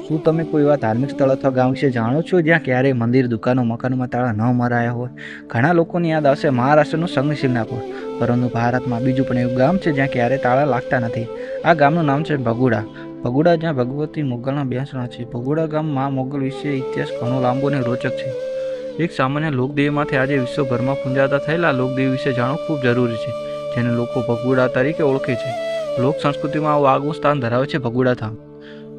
શું તમે કોઈ એવા ધાર્મિક સ્થળ અથવા ગામ વિશે જાણો છો જ્યાં ક્યારેય મંદિર, દુકાનો, મકાનોમાં તાળા ન મરાયા હોય? ઘણા લોકોને યાદ આવશે મહારાષ્ટ્રનું સંગશિવનાપુર, પરંતુ ભારતમાં બીજું પણ એવું ગામ છે જ્યાં ક્યારેય તાળા લાગતા નથી. આ ગામનું નામ છે ભગુડા. ભગુડા જ્યાં ભગવતી મોગલના બેસણા છે. ભગુડા ગામમાં મોગલ વિશે ઇતિહાસ ઘણો લાંબો અને રોચક છે. એક સામાન્ય લોકદેવીમાંથી આજે વિશ્વભરમાં પૂંજાતા થયેલા લોકદેવી વિશે જાણવું ખૂબ જરૂરી છે, જેને લોકો ભગુડા તરીકે ઓળખે છે. લોક સંસ્કૃતિમાં આવું આગવું સ્થાન ધરાવે છે ભગુડા ધામ.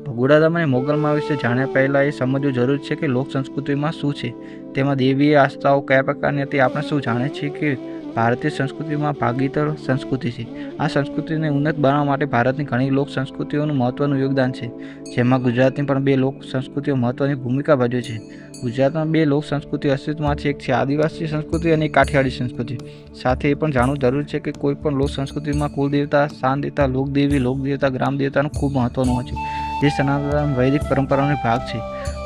ભગુડા ધામ અને મોગલમાં વિશે જાણ્યા પહેલાં એ સમજવું જરૂરી છે કે લોક સંસ્કૃતિમાં શું છે, તેમાં દેવીય આસ્થાઓ કયા પ્રકારની હતી. આપણે શું જાણીએ છીએ કે ભારતીય સંસ્કૃતિમાં ભાગીદાર સંસ્કૃતિ છે. આ સંસ્કૃતિને ઉન્નત બનાવવા માટે ભારતની ઘણી લોક સંસ્કૃતિઓનું મહત્વનું યોગદાન છે, જેમાં ગુજરાતની પણ 2 લોક સંસ્કૃતિઓ મહત્વની ભૂમિકા ભજવે છે. ગુજરાતમાં 2 લોક સંસ્કૃતિ અસ્તિત્વમાં છે, એક છે આદિવાસી સંસ્કૃતિ અને એક કાઠિયાવાડી સંસ્કૃતિ. સાથે એ પણ જાણવું જરૂરી છે કે કોઈ પણ લોક સંસ્કૃતિમાં કુલદેવતા, શાનદેવતા, લોકદેવી, લોકદેવતા, ગ્રામ દેવતાનું ખૂબ મહત્વનું હોય છે, જે સનાતન વૈદિક પરંપરાનો ભાગ છે.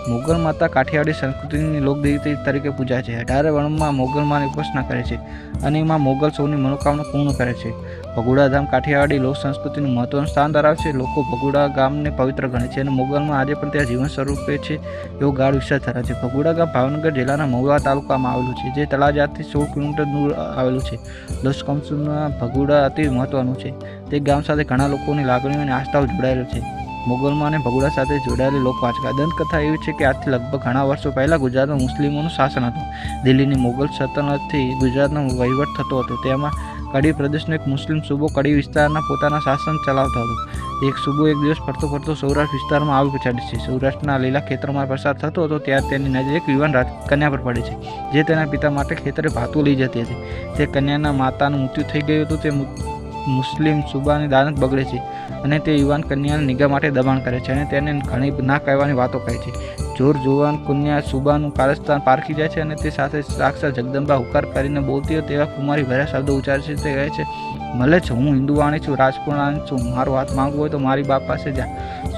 મોગલ માતા કાઠિયાવાડી સંસ્કૃતિની લોકદેવી તરીકે પૂજાય છે. 18 વર્ણમાં મોગલ માની ઉપાસના કરે છે અને એમાં મોગલ સૌની મનોકામના પૂર્ણ કરે છે. ભગુડા ધામ કાઠિયાવાડી લોક સંસ્કૃતિનું મહત્વનું સ્થાન ધરાવે છે. લોકો ભગુડા ગામને પવિત્ર ગણે છે અને મોગલમાં આજે પણ ત્યાં જીવન સ્વરૂપે છે એવો ગાઢ વિશ્વાસ ધરાવે છે. ભગુડા ગામ ભાવનગર જિલ્લાના મહુવા તાલુકામાં આવેલું છે, જે તળાજાથી 16 કિલોમીટર દૂર આવેલું છે. લોકસંસ્કૃતિમાં ભગુડા અતિ મહત્વનું છે. તે ગામ સાથે ઘણા લોકોની લાગણીઓ અને આસ્થાઓ જોડાયેલી છે. મોગલમાં અને ભગુડા સાથે જોડાયેલી લોકવાચકા દંતકથા એવી છે કે આજથી લગભગ ઘણા વર્ષો પહેલાં ગુજરાતમાં મુસ્લિમોનું શાસન હતું. દિલ્હીની મોગલ સલ્તનતથી ગુજરાતનો વહીવટ થતો હતો. તેમાં કડી પ્રદેશનો એક મુસ્લિમ સૂબો કડી વિસ્તારના પોતાના શાસન ચલાવતો હતો. એક સૂબો એક દિવસ ફરતો ફરતો સૌરાષ્ટ્ર વિસ્તારમાં આવી પહોંચે છે. સૌરાષ્ટ્રના લીલા ખેતરોમાં પસાર થતો હતો ત્યારે તેની નજર એક યુવાન કન્યા પર પડે છે, જે તેના પિતા માટે ખેતરે ભાતું લઈ જતી હતી. તે કન્યાના માતાનું મૃત્યુ થઈ ગયું હતું. તે મુસ્લિમ સૂબાની દાનત બગડે છે અને તે યુવાન કન્યાને નિગાહ માટે દબાણ કરે છે અને તેને ઘણી ના કહેવાની વાતો કહે છે. જોર જુવાન કન્યા સુબાનું કારસ્તાન પારખી જાય છે અને તે સાથે સાક્ષાત જગદંબા હુકાર કરીને બોલતી હોય તેવા કુમારી ભર્યા શબ્દો ઉચ્ચારે છે. તે કહે છે, મળે છે, હું હિન્દુવાણી છું, રાજપૂતાણી છું, મારો હાથ માંગવો હોય તો મારી બાપ પાસે જા.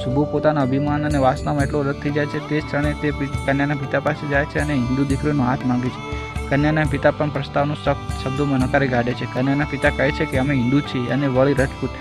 સુબો પોતાના અભિમાન અને વાસનામાં એટલો રદ થઈ જાય છે તે ક્ષણે તે કન્યાના પિતા પાસે જાય છે અને હિન્દુ દીકરીનો હાથ માંગે છે. કન્યાના પિતા પણ પ્રસ્તાવનો શબ્દોમાં નકારી કાઢે છે. કન્યાના પિતા કહે છે કે અમે હિન્દુ છીએ અને વળી રાજપૂત.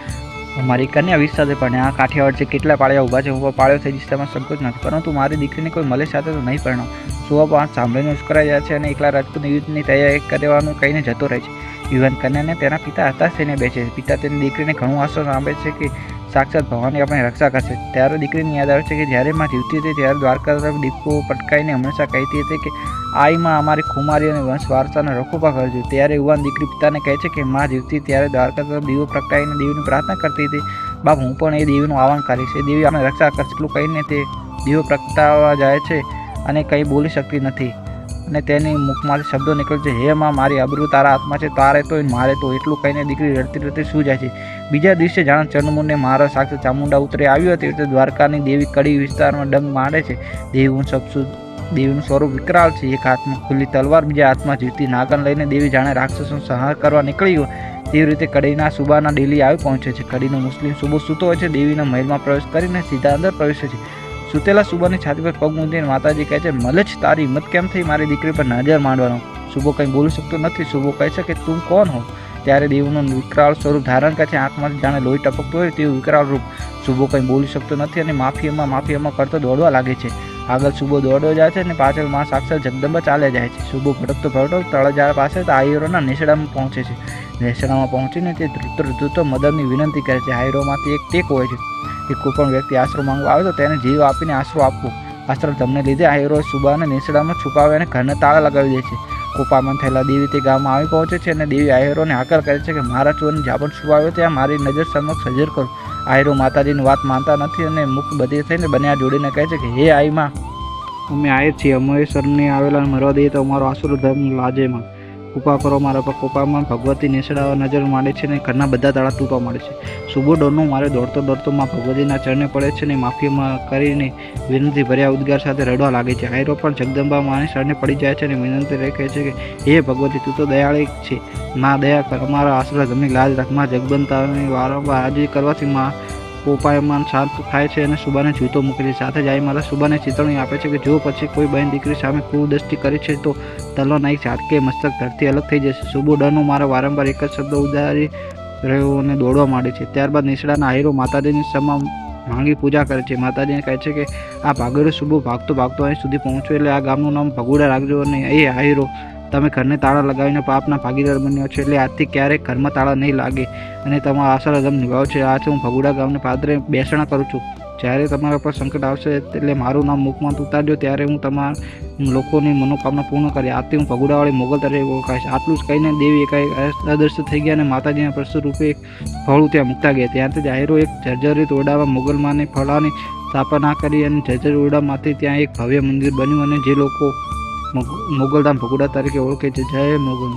મારી કન્યા 20 સાથે પરણે આ કાઠિયાવાડ છે, કેટલા પાળ્યા ઊભા છે, હું પાળ્યો થઈ જઈશ તેમાં સંકોચ નથી, પરંતુ મારી દીકરીને કોઈ મળે સાથે તો નહીં પરણાવ. સુવા પાંચ સાંભળીને ઉશ્કરાઈ જાય છે અને એકલા રાજપૂત યુદ્ધની તૈયારી કરવાનું કહીને જતો રહે છે. યુવાન કન્યાને તેના પિતા હતાશ થઈને બેસે છે. પિતા તેની દીકરીને ઘણું આશ્વાસન આપે છે કે સાક્ષાત ભવાની આપણે રક્ષા કરશે. ત્યારે દીકરીને યાદ આવે છે કે જ્યારે માં જીવતી હતી ત્યારે દ્વારકા તરફ દીપકો પટકાઈને હંમેશા કહેતી હતી કે આઈમાં અમારી ખુમારી અને વંશ વારસાને રખોપા કરજો. ત્યારે યુવાન દીકરી પિતાને કહે છે કે માં જીવતી ત્યારે દ્વારકા તરફ દીવો પ્રગટાવીને દેવીની પ્રાર્થના કરતી હતી, બાપ હું પણ એ દેવીનું આહવાન કરીશ, એ દેવી આપણે રક્ષા કરશે. એટલું કહીને તે દીવો પ્રગટાવવા જાય છે અને કંઈ બોલી શકતી નથી અને તેની મુખમાંથી શબ્દો નીકળે છે, હે માં મારી આબરૂ તારા હાથમાં છે, તારે તો મારે તો. એટલું કહીને દીકરી રડતી રડતી શું જાય છે. બીજા દિવસે જાણે ચંદ્રમુંડને મારા સાક્ષાત ચામુંડા ઉતરી આવ્યો હતી તે દ્વારકાની દેવી કડી વિસ્તારમાં ડંગ માંડે છે. દેવીનું સ્વરૂપ વિકરાળ છે. એક હાથમાં ખુલ્લી તલવાર, બીજા હાથમાં જીવતી નાગન લઈને દેવી જાણે રાક્ષસોનો સંહાર કરવા નીકળી હોય તેવી રીતે કડીના સુબાના ડેલી આવી પહોંચે છે. કડીનો મુસ્લિમ સૂબો સૂતો હોય છે. દેવીના મહેલમાં પ્રવેશ કરીને સીધા અંદર પ્રવેશે છે. સુતેલા સુબાની છાતી પર પગ મૂકીને માતાજી કહે છે, મલચ તારી હિંમત કેમ થઈ મારી દીકરી પર નજર માંડવાનો? સુબો કંઈ બોલી શકતો નથી. સુબો કહે છે કે તું કોણ હો? ત્યારે દેવનું વિકરાળ સ્વરૂપ ધારણ કરે છે. આંખમાંથી જાણે લોહી ટપકતું હોય તેવું વિકરાળ રૂપ. સુબો કંઈ બોલી શકતો નથી અને માફીમાં કરતો દોડવા લાગે છે. આગળ સુબો દોડો જાય છે અને પાછળ માં સાક્ષાત જગદંબા ચાલે જાય છે. સુબો ભટકતો તળજાર પાસે આયરોના નેસડામાં પહોંચે છે. નેસડામાં પહોંચીને તે ધૃત મદદની વિનંતી કરે છે. આયરોમાંથી એક ટેક હોય છે કે કોઈ પણ વ્યક્તિ આશરો માંગવા આવે તો તેને જીવ આપીને આશરો આપવો. આશ્રમ તમને લીધે આયરો સુબાને નેસડામાં છુપાવે અને ઘરને તાળા લગાવી દે છે. કોપામાં થયેલા દેવી તે ગામમાં આવી પહોંચે છે અને દેવી આયરોને હાકલ કરે છે કે મારા ચોરની જાબન છુપાવ્યો ત્યાં મારી નજર સમક્ષ હાજર કરો. આયરો માતાજીની વાત માનતા નથી અને મુખ બધી થઈને બંને જોડીને કહે છે કે હે આઈમાં, અમે આયર છીએ, અમરેશ્વરને આવેલા મરવા દઈએ તો અમારો આસુર ધર્મ લાજેમાં કૃપા કરો મારા પર. કૃપામાં ભગવતી નેસડાવા નજર માંડે છે અને ઘરના બધા તાળા તૂટવા માંડે છે. સુબો ડોરનો મારે દોડતો માં ભગવતીના ચરણે પડે છે અને માફીમાં કરીને વિનંતી ભર્યા ઉદ્ગાર સાથે રડવા લાગે છે. આયરો પણ જગદંબા માની શરણે પડી જાય છે અને વિનંતી રાખે છે કે હે ભગવતી, તું તો દયાળી છે, માં દયા કર, અમારા આશરા ધમની લાજ રાખ. માં જગદંબાની વારંવાર હાજરી કરવાથી માં કોપાયમાન શાંત થાય છે અને સુબાને જૂતો મૂકે છે. સાથે જ આઈ માતા સુબાને ચેતવણી આપે છે કે જો પછી કોઈ બહેન દીકરી સામે કુદૃષ્ટિ કરી છે તો તલવાર નાખી ઝાટકે મસ્તક ધરતી અલગ થઈ જશે. સુબો ડરનો મારે વારંવાર એક જ શબ્દ ઉદારી રહ્યો અને દોડવા માંડે છે. ત્યારબાદ નેસડાના આહીરો માતાજીની સમા માંગી પૂજા કરે છે. માતાજીને કહે છે કે આ ભાગેડો શુભો ભાગતો અહીં સુધી પહોંચ્યો એટલે આ ગામનું નામ ભગુડા રાખજો અને એ આહીરો તમે ઘરને તાળા લગાવીને પાપના ભાગીદાર બન્યો છો એટલે આજથી ક્યારેક ઘરમાં તાળા નહીં લાગે અને તમારા આશા રકમ નિભાવ છે. આજે હું ભગુડા ગામને પાદરે બેસણા કરું છું. જ્યારે તમારા પર સંકટ આવશે એટલે મારું નામ મુખમાં ઉતારજો ત્યારે હું તમારા લોકોની મનોકામના પૂર્ણ કરી. આથી હું ભગુડાવાળી મોગલ તરીકે ઓળખાઈશ. આટલું જ કહીને દેવી એકાએક અદૃશ્ય થઈ ગયા અને માતાજીના પ્રશ્ન રૂપે એક ફળું ત્યાં મૂકતા ગયા. ત્યાંથી જ આહીરો એક જર્જરિત ઓરડામાં મોગલમાની ફળાની સ્થાપના કરી અને જર્જર ઓરડામાંથી ત્યાં એક ભવ્ય મંદિર બન્યું અને જે લોકો મોગલધામ ભગુડા તરીકે ઓળખે છે. જય મોગલ.